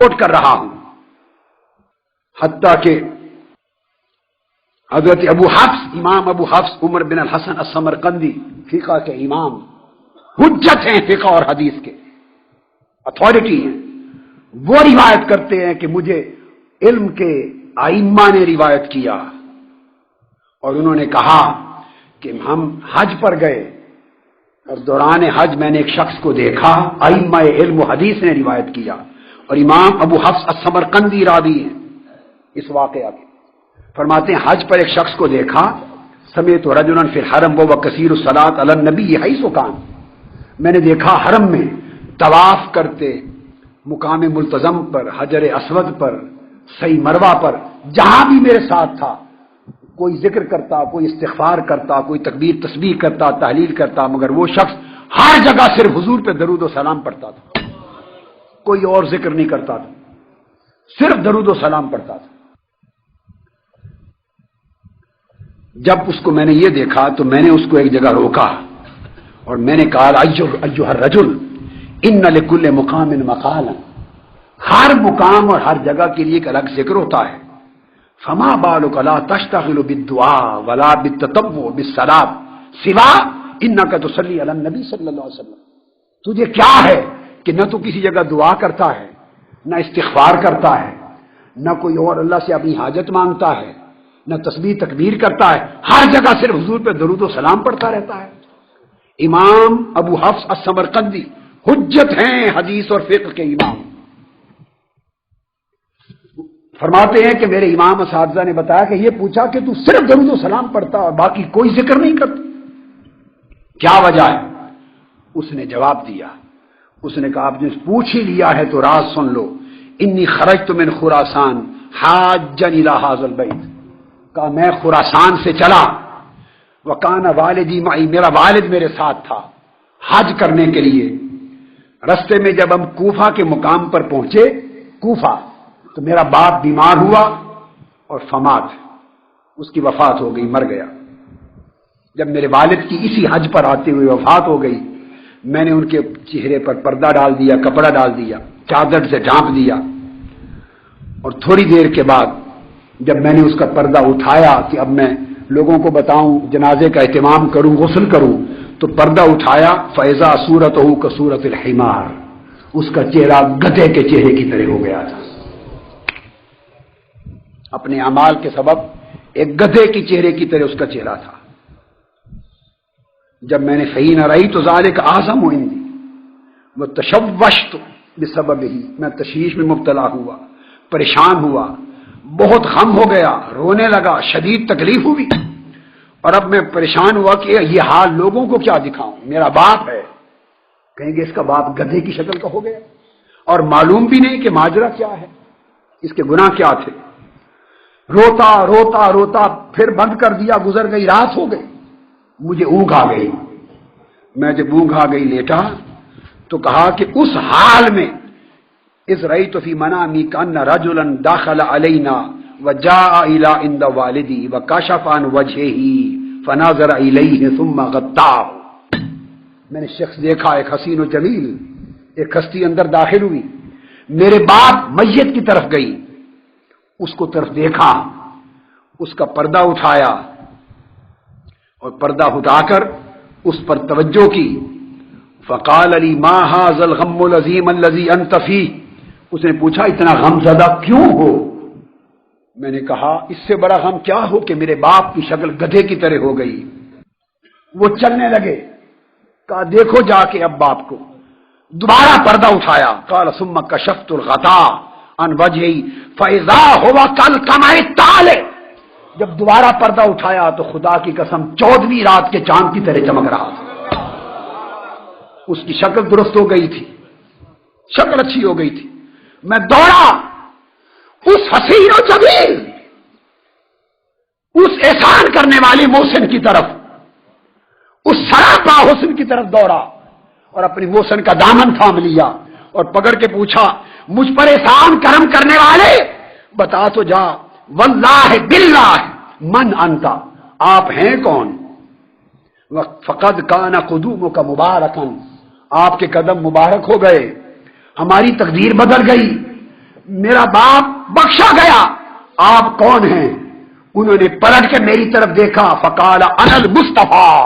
اٹھ کر رہا ہوں، حتیٰ کہ حضرت ابو حفص، امام ابو حفص عمر بن الحسن السمرقندی، فقہ کے امام، حجت ہیں فقہ اور حدیث کے، اتھارٹی ہیں، وہ روایت کرتے ہیں کہ مجھے علم کے ائمہ نے روایت کیا اور انہوں نے کہا کہ ہم حج پر گئے اور دوران حج میں نے ایک شخص کو دیکھا، ائمہ علم و حدیث نے روایت کیا اور امام ابو حفص السمرقندی راوی ہیں اس واقعہ کے، فرماتے ہیں حج پر ایک شخص کو دیکھا، سمیت رجلا فی الحرم وهو کثیر الصلاۃ علی النبی حیث کان، میں نے دیکھا حرم میں طواف کرتے، مقام ملتزم پر، حجر اسود پر، صحیح مروہ پر، جہاں بھی میرے ساتھ تھا، کوئی ذکر کرتا، کوئی استغفار کرتا، کوئی تکبیر تسبیح کرتا، تحلیل کرتا، مگر وہ شخص ہر جگہ صرف حضور پہ درود و سلام پڑھتا تھا، کوئی اور ذکر نہیں کرتا تھا، صرف درود و سلام پڑھتا تھا۔ جب اس کو میں نے یہ دیکھا تو میں نے اس کو ایک جگہ روکا اور میں نے کہا ایھا الرجل ان لکل مقام مقالا، ہر مقام اور ہر جگہ کے لیے ایک الگ ذکر ہوتا ہے، فما بالک لا تشتغل بالدعاء ولا بالتطوع بالصلاۃ سوا انک تصلی علی النبی صلی اللہ علیہ وسلم، تجھے کیا ہے کہ نہ تو کسی جگہ دعا کرتا ہے، نہ استغفار کرتا ہے، نہ کوئی اور اللہ سے اپنی حاجت مانگتا ہے، نہ تسبیح تکبیر کرتا ہے، ہر جگہ صرف حضور پہ درود و سلام پڑھتا رہتا ہے۔ امام ابو حفص السمرقندی حجت ہیں حدیث اور فقہ کے امام، فرماتے ہیں کہ میرے امام اساتذہ نے بتایا کہ یہ پوچھا کہ تو صرف درود و سلام پڑھتا اور باقی کوئی ذکر نہیں کرتا، کیا وجہ ہے؟ اس نے جواب دیا، اس نے کہا آپ نے پوچھ ہی لیا ہے تو راز سن لو، انی خرجت من خراسان حاجا الی ھذا البیت، کہا میں خراسان سے چلا، وکان والدی معی، میرا والد میرے ساتھ تھا حج کرنے کے لیے، رستے میں جب ہم کوفہ کے مقام پر پہنچے، کوفہ، تو میرا باپ بیمار ہوا اور فمات، اس کی وفات ہو گئی، مر گیا۔ جب میرے والد کی اسی حج پر آتے ہوئے وفات ہو گئی، میں نے ان کے چہرے پر پردہ ڈال دیا، کپڑا ڈال دیا، چادر سے ڈھانپ دیا، اور تھوڑی دیر کے بعد جب میں نے اس کا پردہ اٹھایا کہ اب میں لوگوں کو بتاؤں، جنازے کا اہتمام کروں، غسل کروں، تو پردہ اٹھایا، فَإِذَا صُورَتُهُ كَصُورَةِ الْحِمَارِ، اس کا چہرہ گدھے کے چہرے کی طرح ہو گیا تھا، اپنے اعمال کے سبب ایک گدھے کی چہرے کی طرح اس کا چہرہ تھا۔ جب میں نے فَحِينَ رَأَيْتُ ذَلِكَ أَعْظَمُ عِندِي وَتَشَوَّشْتُ بِسَبَبِهِ، میں تشویش میں مبتلا ہوا، پریشان ہوا، بہت غم ہو گیا، رونے لگا، شدید تکلیف ہوئی، اور اب میں پریشان ہوا کہ یہ حال لوگوں کو کیا دکھاؤں، میرا باپ ہے، کہیں گے اس کا باپ گدھے کی شکل کا ہو گیا، اور معلوم بھی نہیں کہ ماجرا کیا ہے، اس کے گناہ کیا تھے۔ روتا روتا روتا پھر بند کر دیا، گزر گئی، رات ہو گئی، مجھے اونگ آ گئی، میں جب اونگ آ گئی لیٹا تو کہا کہ اس حال میں اذ رأیت فی منامی کأن رجلا دخل علینا وجاء الی عند والدی وکشف عن وجهه فنظر الیہ ثم غطاه، میں نے شخص دیکھا، ایک حسین و جمیل، ایک ہستی اندر داخل ہوئی، میرے باپ میت کی طرف گئی، اس کو طرف دیکھا، اس کا پردہ اٹھایا اور پردہ اٹھا کر اس پر توجہ کی، فقال لی ما ھذا الغم العظیم الذی انت فیہ، اس نے پوچھا اتنا غم زدہ کیوں ہو؟ میں نے کہا اس سے بڑا غم کیا ہو کہ میرے باپ کی شکل گدھے کی طرح ہو گئی۔ وہ چلنے لگے، کہا دیکھو جا کے اب باپ کو، دوبارہ پردہ اٹھایا، قال ثم کشفت الغطاء عن وجهی فاذا هو كالقمر الطالع، جب دوبارہ پردہ اٹھایا تو خدا کی قسم 14ویں رات کے چاند کی طرح چمک رہا تھا، اس کی شکل درست ہو گئی تھی، شکل اچھی ہو گئی تھی۔ میں دوڑا اس حسین و جمیل، اس احسان کرنے والے محسن کی طرف، اس سراپا حسن کی طرف دوڑا اور اپنی محسن کا دامن تھام لیا اور پکڑ کے پوچھا مجھ پر احسان کرم کرنے والے بتا تو جا، واللہ باللہ من انت، آپ ہیں کون؟ فقد کان قدومک مبارکا، آپ کے قدم مبارک ہو گئے، ہماری تقدیر بدل گئی، میرا باپ بخشا گیا، آپ کون ہیں؟ انہوں نے پلٹ کے میری طرف دیکھا، فقال انا المصطفیٰ،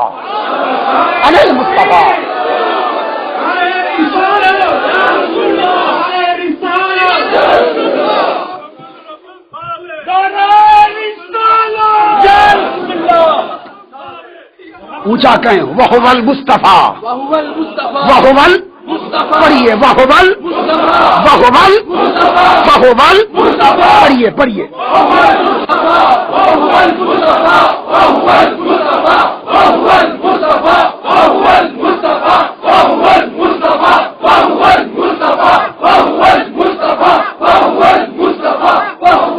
انا المصطفیٰ۔ اونچا کہیں وَهُوَ الْمُصْطَفَىٰ، وَهُوَ پڑھیے وَهُوَ پڑھیے پڑھیے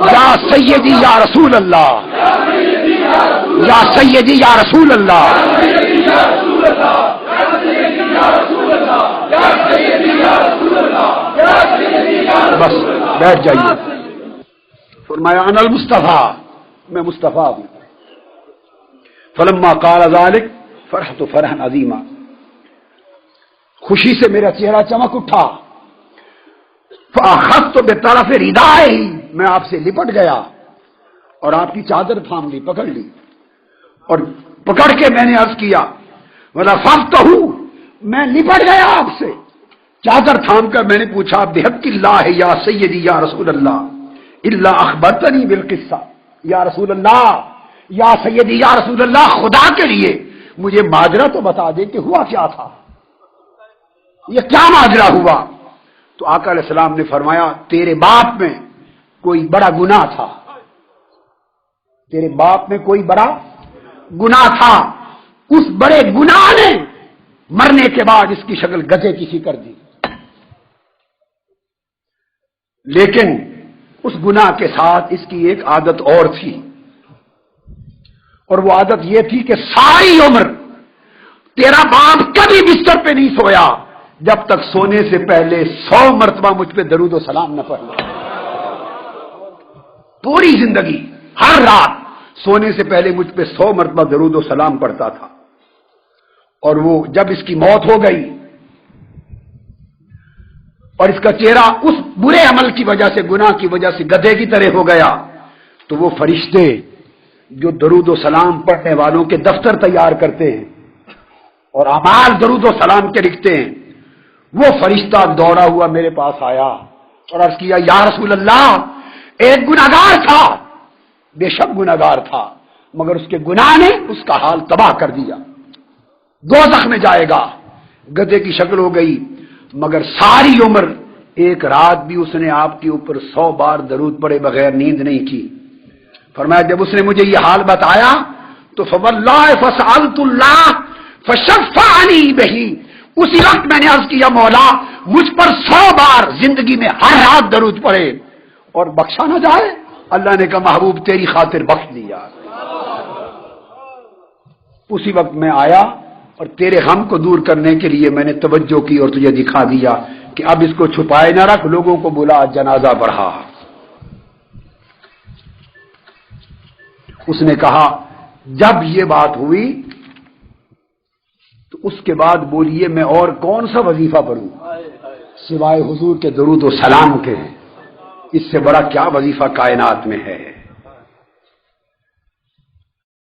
یا سیدی یا رسول اللہ، یا سیدی یا رسول اللہ، بس بیٹھ جائیے۔ فرمایا انا المصطفیٰ، میں مصطفیٰ ہوں۔ فلما قال ذلك فرحت فرحا عظیما، خوشی سے میرا چہرہ چمک اٹھا۔ فاخذت بطرف ردائه، میں آپ سے لپٹ گیا اور آپ کی چادر تھام لی، پکڑ لی، اور پکڑ کے میں نے عرض کیا ولفظتہ، میں لپٹ گیا آپ سے، چادر تھام کر میں نے پوچھا بحق اللہ یا سیدی یا رسول اللہ الا اخبرتنی بالقصہ، یا رسول اللہ، یا سیدی یا رسول اللہ، خدا کے لیے مجھے ماجرا تو بتا دیں کہ ہوا کیا تھا، یہ کیا ماجرا ہوا؟ تو آقا علیہ السلام نے فرمایا تیرے باپ میں کوئی بڑا گناہ تھا، تیرے باپ میں کوئی بڑا گناہ تھا، اس بڑے گناہ نے مرنے کے بعد اس کی شکل گدھے کی سی کر دی، لیکن اس گناہ کے ساتھ اس کی ایک عادت اور تھی، اور وہ عادت یہ تھی کہ ساری عمر تیرا باپ کبھی بستر پہ نہیں سویا جب تک سونے سے پہلے 100 مرتبہ مجھ پہ درود و سلام نہ پڑھ لے۔ پوری زندگی ہر رات سونے سے پہلے مجھ پہ 100 مرتبہ درود و سلام پڑھتا تھا، اور وہ جب اس کی موت ہو گئی اور اس کا چہرہ اس برے عمل کی وجہ سے، گناہ کی وجہ سے گدھے کی طرح ہو گیا، تو وہ فرشتے جو درود و سلام پڑھنے والوں کے دفتر تیار کرتے ہیں اور اعمال درود و سلام کے لکھتے ہیں، وہ فرشتہ دوڑا ہوا میرے پاس آیا اور عرض کیا یا رسول اللہ، ایک گناہگار تھا، بے شک گناہگار تھا، مگر اس کے گناہ نے اس کا حال تباہ کر دیا، دوزخ میں جائے گا، گدھے کی شکل ہو گئی، مگر ساری عمر ایک رات بھی اس نے آپ کے اوپر 100 بار درود پڑے بغیر نیند نہیں کی۔ فرمایا جب اس نے مجھے یہ حال بتایا تو فواللہ فسألت اللہ فشفعنی بہ، اسی وقت میں نے عرض کیا مولا مجھ پر 100 بار زندگی میں ہر رات درود پڑے اور بخشا نہ جائے؟ اللہ نے کہا محبوب تیری خاطر بخش دیا۔ اسی وقت میں آیا اور تیرے غم کو دور کرنے کے لیے میں نے توجہ کی اور تجھے دکھا دیا کہ اب اس کو چھپائے نہ رکھ، لوگوں کو بلا جنازہ پڑھا۔ اس نے کہا جب یہ بات ہوئی تو اس کے بعد بولیے میں اور کون سا وظیفہ پڑھوں سوائے حضور کے درود و سلام کے، اس سے بڑا کیا وظیفہ کائنات میں ہے؟